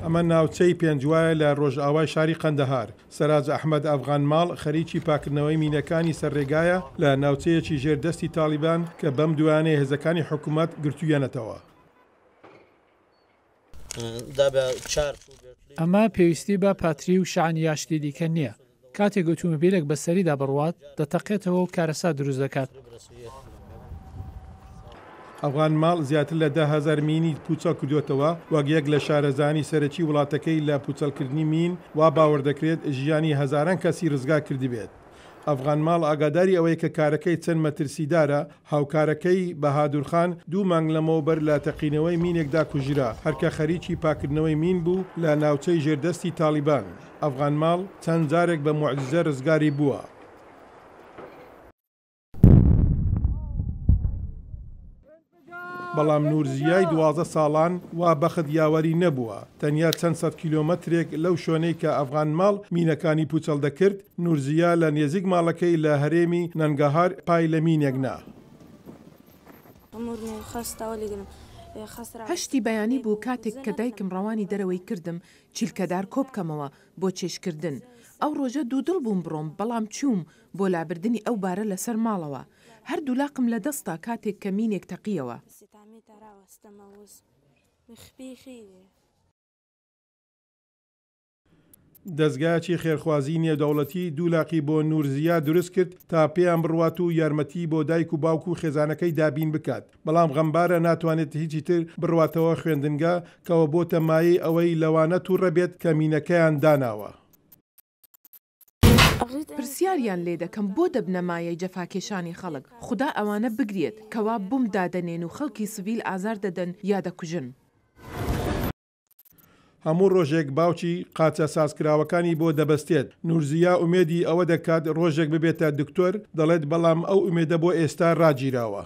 ئەمە ناوچەی پێنجوایە لە ڕۆژئاوای شاری قەندەهار. سەراج ئەحمەد ئەفغانماڵ خەریکی پاکردنەوەی مینەکانی سەرڕێگایە لە ناوچەیەکی ژێردەستی تالیبان کە بەم دوانەیە هێزەکانی حکوومەت گرتوویەنەتەوە. ئەمە پێویستی بە پاتری و شعانی یاشتی دیکە نییە. کاتێک ئۆتۆمۆبیلێک بەسەریدا بڕوات دەتەقێتەوە و کارەسات دروست دەکات. ئەفغانماڵ زیاتر لە 10,000 مینی پوچەڵ کردوێتەوە وەک یەک لە شارەزانی سەرەکی وڵاتەکەی لە پوچەڵکردنی مین وا باوەڕ دەکرێت ژیانی هەزاران کەسی ڕزگار کردی بێت. ئەفغانماڵ ئاگاداری ئەوەی کە کارەکەی چەند مەترسیدارە، هاوکارەکەی بەهادورخان 2 مانگ لەمەوبەر لە تەقینەوەی مینێکدا کوژرا، هەرکە خەریکی پاکردنەوەی مین بوو لە ناوچەی ژێردەستی تالیبان. ئەفغانماڵ چەند جارێک بە موعجزە ڕزگاری بووە. بەڵام نورزیای 12 ساڵان وا بەخت یاوەری نەبووە. تەنیا چەند سەد کیلۆمەترێک لەو شوێنەی کە ئەفغانماڵ مینەکانی پوچەڵ دەکرد، نورزیا لە نێزیک ماڵەکەی لە هەرێمی نەنگەهار پای لە مینێک نا. هەشتی بەیانی بوو کاتێک کە دایکم ڕەوانی دەرەوەی کردم چیلکەدار کۆبکەمەوە بۆ چێشکردن. ئەو ڕۆژە دوودڵ بووم بڕۆم، بەڵام چووم بۆ لابردنی ئەو بارە لەسەر ماڵەوە. هەردوو لاقم لە دەستا کاتێک کە مینێک تەقیەوە. دەستگایەکی خێرخوازی نێودەوڵەتی 2 لاقی بۆ نورزیا دروست کرد تا پێیان بڕوات و یارمەتی بۆ دایک و باوک و خێزانەکەی دابین بکات. بەڵام غەمبارە ناتوانێت هیچی تر بڕواتەوە خوێندنگە کەەوە بۆتە مایەی ئەوەی لەوانە تووڕە بێت کە مینەکەیان داناوە. پرسیاریان لێ دەکەم بۆ دەبنەمایەی جەفاکێشانی خەڵک. خوددا ئەوانە بگرێت کەوا بووم دادەنێن و خەڵکی سڤیل ئازار دەدەن یا دەکوژن. هەموو ڕۆژێک باوکی قاچە سازکراوەکانی بۆ دەبەستێت. نورزیا ئومێدی ئەوە دەکات ڕۆژێک ببێتە دکتۆر، دەڵێت بەڵام ئەو ئومێدە بۆ ئێستا ڕاگیراوە.